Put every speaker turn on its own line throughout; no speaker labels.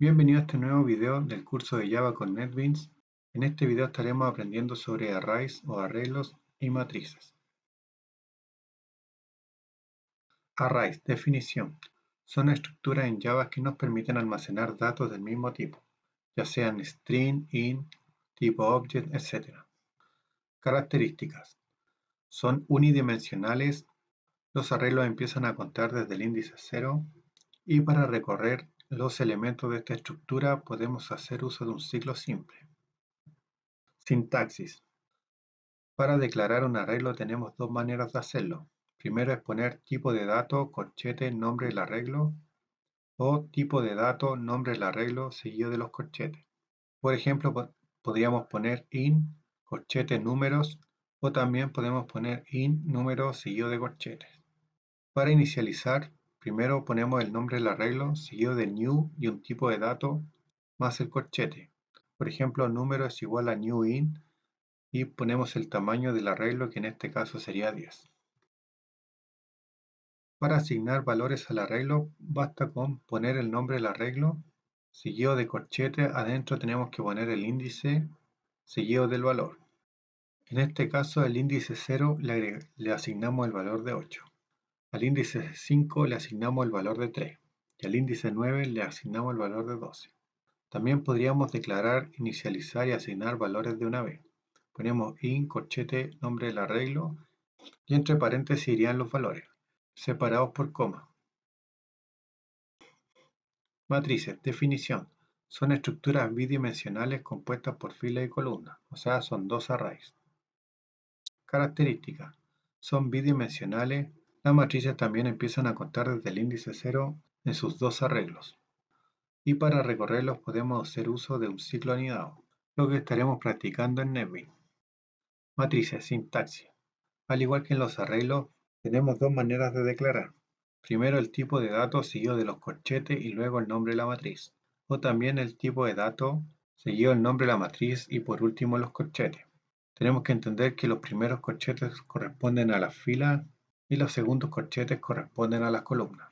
Bienvenido a este nuevo video del curso de Java con NetBeans. En este video estaremos aprendiendo sobre arrays o arreglos y matrices. Arrays, definición. Son estructuras en Java que nos permiten almacenar datos del mismo tipo, ya sean string, int, tipo object, etc. Características. Son unidimensionales. Los arreglos empiezan a contar desde el índice 0 y para recorrer los elementos de esta estructura podemos hacer uso de un ciclo simple. Sintaxis. Para declarar un arreglo tenemos dos maneras de hacerlo. Primero es poner tipo de dato, corchete, nombre del arreglo, o tipo de dato, nombre del arreglo, seguido de los corchetes. Por ejemplo, podríamos poner int, corchete, números, o también podemos poner int, número, seguido de corchetes. Para inicializar, primero ponemos el nombre del arreglo, seguido de new y un tipo de dato, más el corchete. Por ejemplo, número es igual a new int, y ponemos el tamaño del arreglo, que en este caso sería 10. Para asignar valores al arreglo basta con poner el nombre del arreglo, seguido de corchete. Adentro tenemos que poner el índice seguido del valor. En este caso al índice 0 le asignamos el valor de 8, al índice 5 le asignamos el valor de 3 y al índice 9 le asignamos el valor de 12. También podríamos declarar, inicializar y asignar valores de una vez. Ponemos int, corchete, nombre del arreglo, y entre paréntesis irían los valores, separados por coma. Matrices, definición. Son estructuras bidimensionales compuestas por filas y columnas, o sea, son dos arrays. Características. Son bidimensionales. Las matrices también empiezan a contar desde el índice 0 en sus dos arreglos. Y para recorrerlos podemos hacer uso de un ciclo anidado, lo que estaremos practicando en NetBeans. Matrices, sintaxis. Al igual que en los arreglos, tenemos dos maneras de declarar. Primero el tipo de datos seguido de los corchetes y luego el nombre de la matriz. O también el tipo de dato seguido el nombre de la matriz y por último los corchetes. Tenemos que entender que los primeros corchetes corresponden a las filas y los segundos corchetes corresponden a las columnas.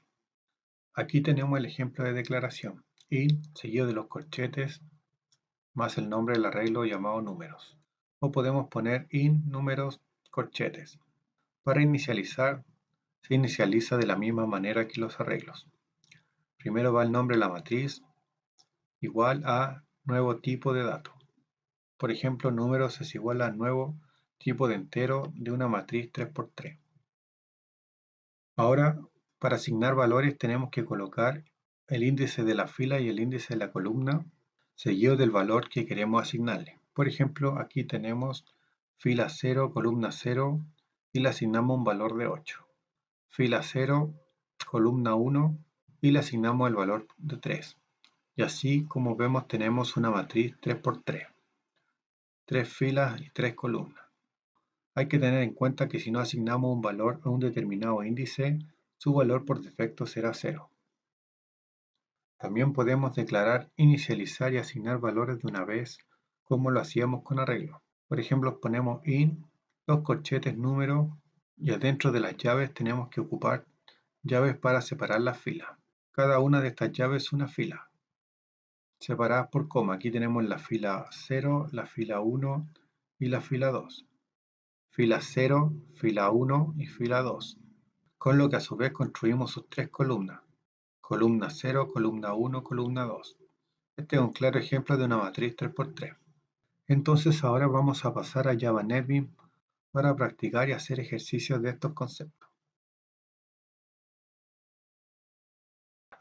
Aquí tenemos el ejemplo de declaración. Int seguido de los corchetes más el nombre del arreglo llamado números. O podemos poner int números corchetes. Para inicializar, se inicializa de la misma manera que los arreglos. Primero va el nombre de la matriz, igual a nuevo tipo de dato. Por ejemplo, números es igual a nuevo tipo de entero de una matriz 3×3. Ahora, para asignar valores tenemos que colocar el índice de la fila y el índice de la columna, seguido del valor que queremos asignarle. Por ejemplo, aquí tenemos fila 0, columna 0, y le asignamos un valor de 8. Fila 0, columna 1, y le asignamos el valor de 3. Y así, como vemos, tenemos una matriz 3×3. 3 filas y 3 columnas. Hay que tener en cuenta que si no asignamos un valor a un determinado índice, su valor por defecto será 0. También podemos declarar, inicializar y asignar valores de una vez, como lo hacíamos con arreglo. Por ejemplo, ponemos int, los corchetes número, y adentro de las llaves tenemos que ocupar llaves para separar las filas. Cada una de estas llaves es una fila, separadas por coma. Aquí tenemos la fila 0, la fila 1 y la fila 2. Fila 0, fila 1 y fila 2. Con lo que a su vez construimos sus tres columnas. Columna 0, columna 1, columna 2. Este es un claro ejemplo de una matriz 3×3. Entonces ahora vamos a pasar a Java NetBeans para practicar y hacer ejercicios de estos conceptos.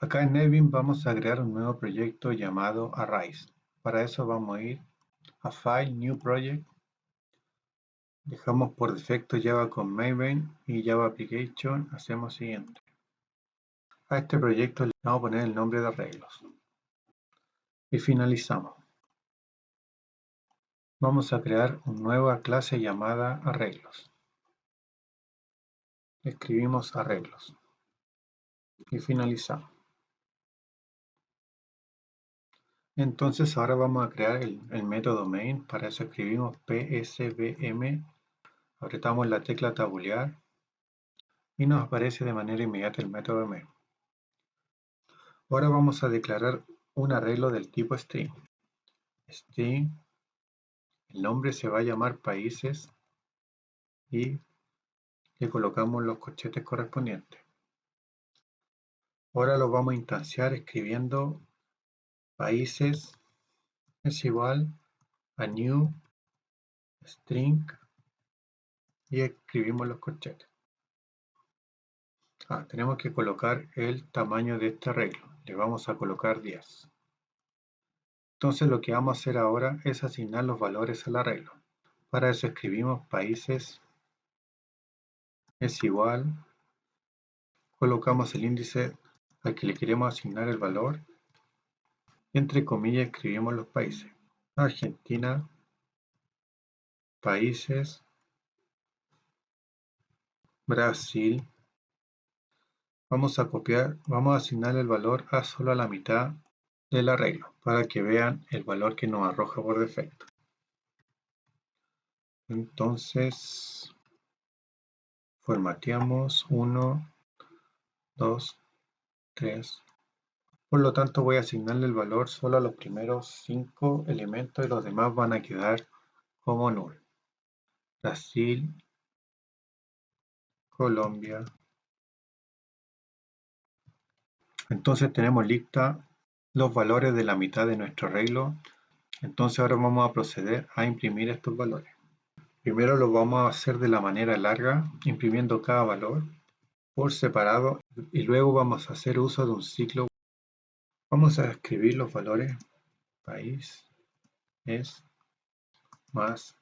Acá en NetBeans vamos a crear un nuevo proyecto llamado Arrays. Para eso vamos a ir a File, New Project. Dejamos por defecto Java con Maven y Java Application. Hacemos lo siguiente. A este proyecto le vamos a poner el nombre de arreglos. Y finalizamos. Vamos a crear una nueva clase llamada arreglos. Escribimos arreglos. Y finalizamos. Entonces ahora vamos a crear el método main. Para eso escribimos psvm, apretamos la tecla tabulear y nos aparece de manera inmediata el método main. Ahora vamos a declarar un arreglo del tipo string. String, el nombre se va a llamar países y le colocamos los corchetes correspondientes. Ahora lo vamos a instanciar escribiendo países es igual a new string y escribimos los corchetes. Tenemos que colocar el tamaño de este arreglo. Le vamos a colocar 10. Entonces lo que vamos a hacer ahora es asignar los valores al arreglo. Para eso escribimos países es igual, colocamos el índice al que le queremos asignar el valor y entre comillas escribimos los países. Argentina, países, Brasil. Vamos a copiar, vamos a asignar el valor a solo a la mitad del arreglo para que vean el valor que nos arroja por defecto. Entonces formateamos 1, 2, 3. Por lo tanto voy a asignarle el valor solo a los primeros 5 elementos y los demás van a quedar como null. Brasil, Colombia. Entonces tenemos lista los valores de la mitad de nuestro arreglo. Entonces ahora vamos a proceder a imprimir estos valores. Primero lo vamos a hacer de la manera larga, imprimiendo cada valor por separado y luego vamos a hacer uso de un ciclo. Vamos a escribir los valores país es más,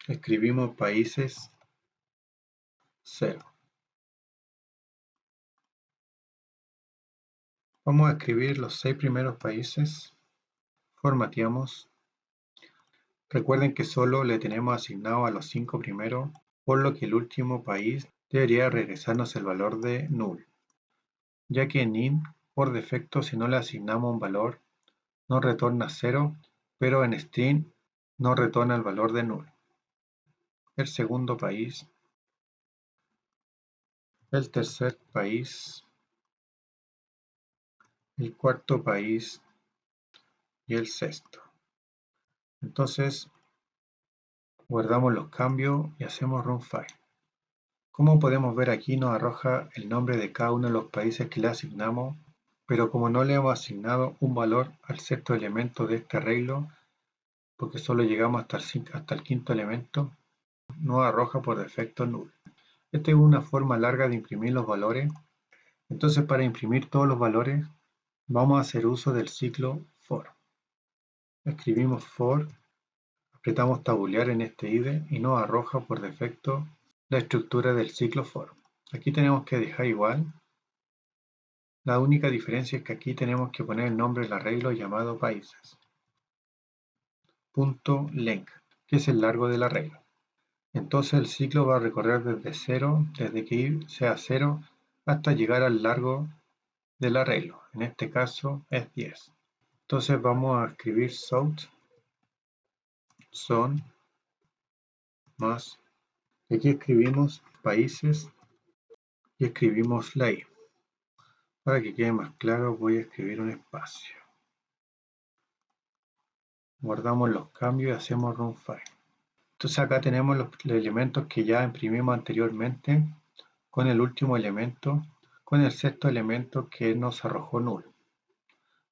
escribimos países 0. Vamos a escribir los 6 primeros países, formateamos. Recuerden que solo le tenemos asignado a los 5 primeros, por lo que el último país debería regresarnos el valor de null, ya que en int, por defecto, si no le asignamos un valor, nos retorna 0, pero en string nos retorna el valor de null. El segundo país, el tercer país, el cuarto país y el sexto. Entonces, guardamos los cambios y hacemos run file. Como podemos ver aquí nos arroja el nombre de cada uno de los países que le asignamos, pero como no le hemos asignado un valor al sexto elemento de este arreglo, porque solo llegamos hasta el quinto elemento, nos arroja por defecto null. Esta es una forma larga de imprimir los valores. Entonces para imprimir todos los valores vamos a hacer uso del ciclo for. Escribimos for, apretamos tabulear en este IDE y nos arroja por defecto la estructura del ciclo for. Aquí tenemos que dejar igual. La única diferencia es que aquí tenemos que poner el nombre del arreglo llamado países. Punto length, que es el largo del arreglo. Entonces el ciclo va a recorrer desde 0, desde que i sea 0, hasta llegar al largo del arreglo. En este caso es 10. Entonces vamos a escribir south son más. Aquí escribimos países y escribimos la i. Para que quede más claro voy a escribir un espacio. Guardamos los cambios y hacemos run file. Entonces acá tenemos los elementos que ya imprimimos anteriormente con el último elemento, con el sexto elemento que nos arrojó null.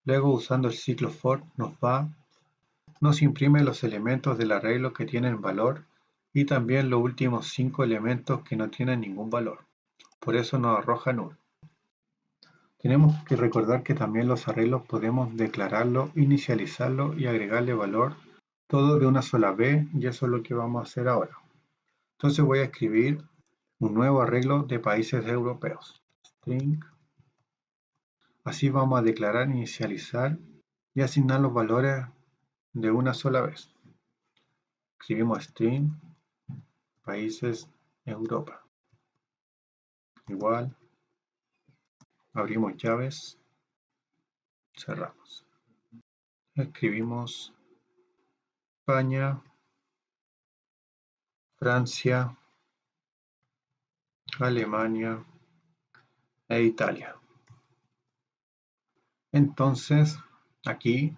Luego usando el ciclo for nos imprime los elementos del arreglo que tienen valor y también los últimos 5 elementos que no tienen ningún valor. Por eso nos arroja null. Tenemos que recordar que también los arreglos podemos declararlo, inicializarlo y agregarle valor todo de una sola vez y eso es lo que vamos a hacer ahora. Entonces voy a escribir un nuevo arreglo de países europeos. String. Así vamos a declarar, inicializar y asignar los valores de una sola vez. Escribimos string países Europa. Igual. Abrimos llaves. Cerramos. Escribimos España, Francia, Alemania e Italia. Entonces Aquí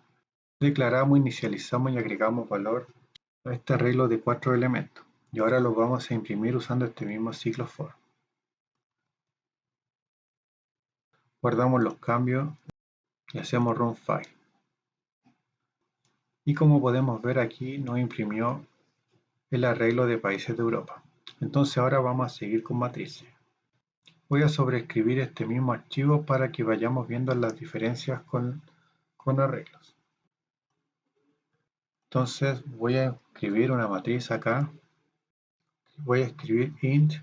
declaramos, inicializamos y agregamos valor a este arreglo de 4 elementos. Y ahora los vamos a imprimir usando este mismo ciclo for. Guardamos los cambios y hacemos run file. Y como podemos ver aquí nos imprimió el arreglo de países de Europa. Entonces ahora vamos a seguir con matrices. Voy a sobreescribir este mismo archivo para que vayamos viendo las diferencias con arreglos. Entonces voy a escribir una matriz acá. Voy a escribir int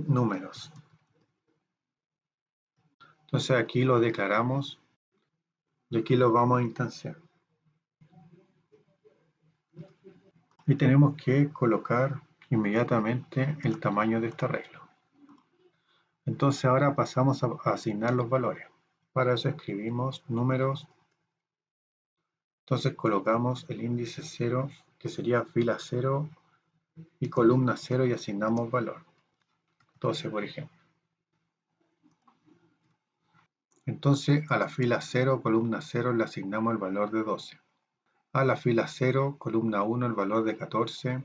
números. Entonces aquí lo declaramos y aquí lo vamos a instanciar. Y tenemos que colocar inmediatamente el tamaño de este arreglo. Entonces ahora pasamos a asignar los valores. Para eso escribimos números. Entonces colocamos el índice 0, que sería fila 0 y columna 0 y asignamos valor. 12 por ejemplo. Entonces a la fila 0, columna 0 le asignamos el valor de 12. A la fila 0, columna 1 el valor de 14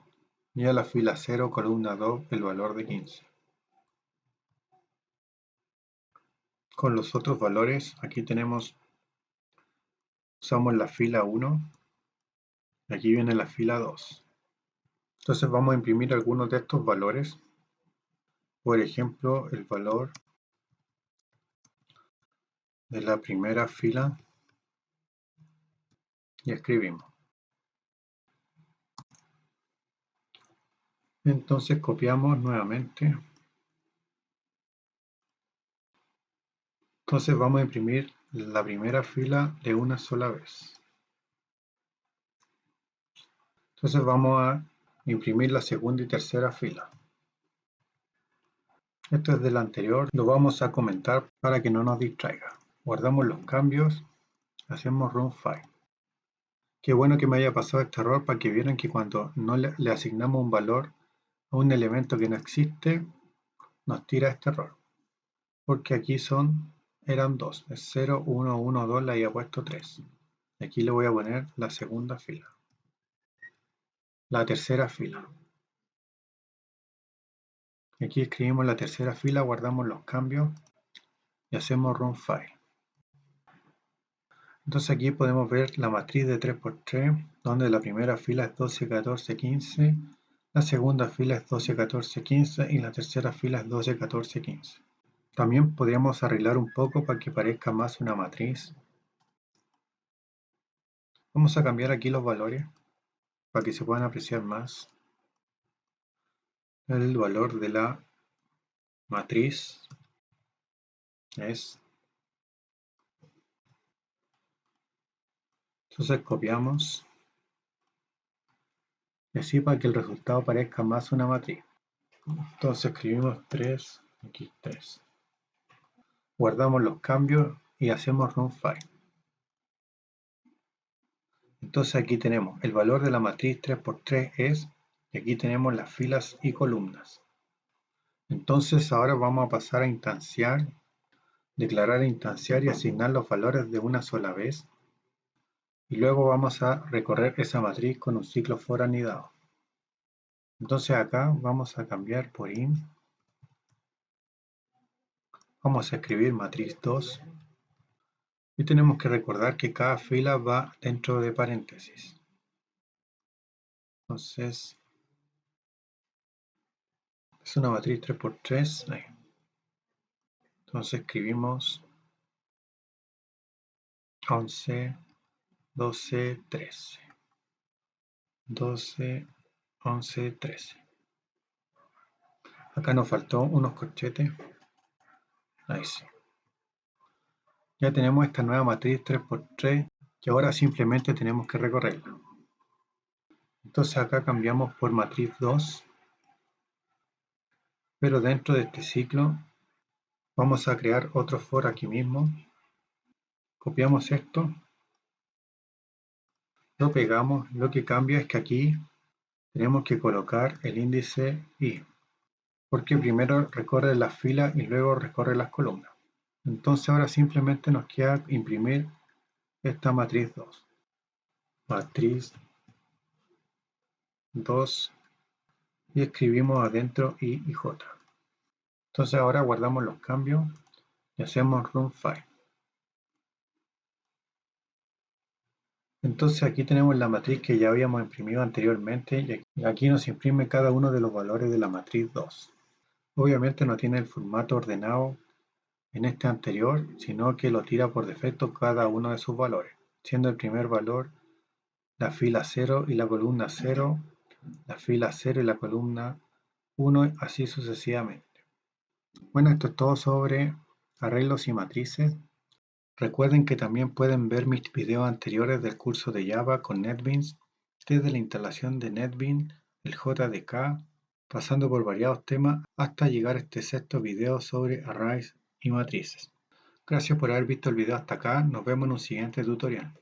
y a la fila 0, columna 2 el valor de 15. Con los otros valores, aquí usamos la fila 1 y aquí viene la fila 2. Entonces vamos a imprimir algunos de estos valores. Por ejemplo, el valor de la primera fila y escribimos. Entonces copiamos nuevamente. Entonces vamos a imprimir la primera fila de una sola vez. Entonces vamos a imprimir la segunda y tercera fila. Esto es del anterior, lo vamos a comentar para que no nos distraiga. Guardamos los cambios, hacemos run file. Qué bueno que me haya pasado este error para que vieran que cuando no le asignamos un valor a un elemento que no existe, nos tira este error. Porque aquí eran 2, es 0, 1, 1, 2, le había puesto 3. Aquí le voy a poner la segunda fila. La tercera fila. Aquí escribimos la tercera fila, guardamos los cambios y hacemos run file. Entonces aquí podemos ver la matriz de 3×3, donde la primera fila es 12, 14, 15, la segunda fila es 12, 14, 15 y la tercera fila es 12, 14, 15. También podríamos arreglar un poco para que parezca más una matriz. Vamos a cambiar aquí los valores para que se puedan apreciar más. El valor de la matriz es. Entonces copiamos y así para que el resultado parezca más una matriz. Entonces escribimos 3, aquí 3. Guardamos los cambios y hacemos run file. Entonces aquí tenemos el valor de la matriz 3×3 es, y aquí tenemos las filas y columnas. Entonces ahora vamos a pasar a instanciar, declarar instanciar y asignar los valores de una sola vez. Y luego vamos a recorrer esa matriz con un ciclo for anidado. Entonces acá vamos a cambiar por int. Vamos a escribir matriz 2. Y tenemos que recordar que cada fila va dentro de paréntesis. Entonces, es una matriz 3×3. Ahí. Entonces escribimos 11, 12, 13. 12, 11, 13. Acá nos faltó unos corchetes. Ahí sí. Ya tenemos esta nueva matriz 3×3 que ahora simplemente tenemos que recorrerla. Entonces acá cambiamos por matriz 2, pero dentro de este ciclo vamos a crear otro for aquí mismo. Copiamos esto, lo pegamos, lo que cambia es que aquí tenemos que colocar el índice i, porque primero recorre las filas y luego recorre las columnas. Entonces ahora simplemente nos queda imprimir esta matriz 2. Matriz 2 y escribimos adentro I y J. Entonces ahora guardamos los cambios y hacemos run file. Entonces aquí tenemos la matriz que ya habíamos imprimido anteriormente y aquí nos imprime cada uno de los valores de la matriz 2. Obviamente no tiene el formato ordenado en este anterior, sino que lo tira por defecto cada uno de sus valores, siendo el primer valor la fila 0 y la columna 0, la fila 0 y la columna 1, así sucesivamente. Bueno, esto es todo sobre arreglos y matrices. Recuerden que también pueden ver mis videos anteriores del curso de Java con NetBeans, desde la instalación de NetBeans, el JDK, pasando por variados temas hasta llegar a este sexto video sobre arrays y matrices. Gracias por haber visto el video hasta acá, nos vemos en un siguiente tutorial.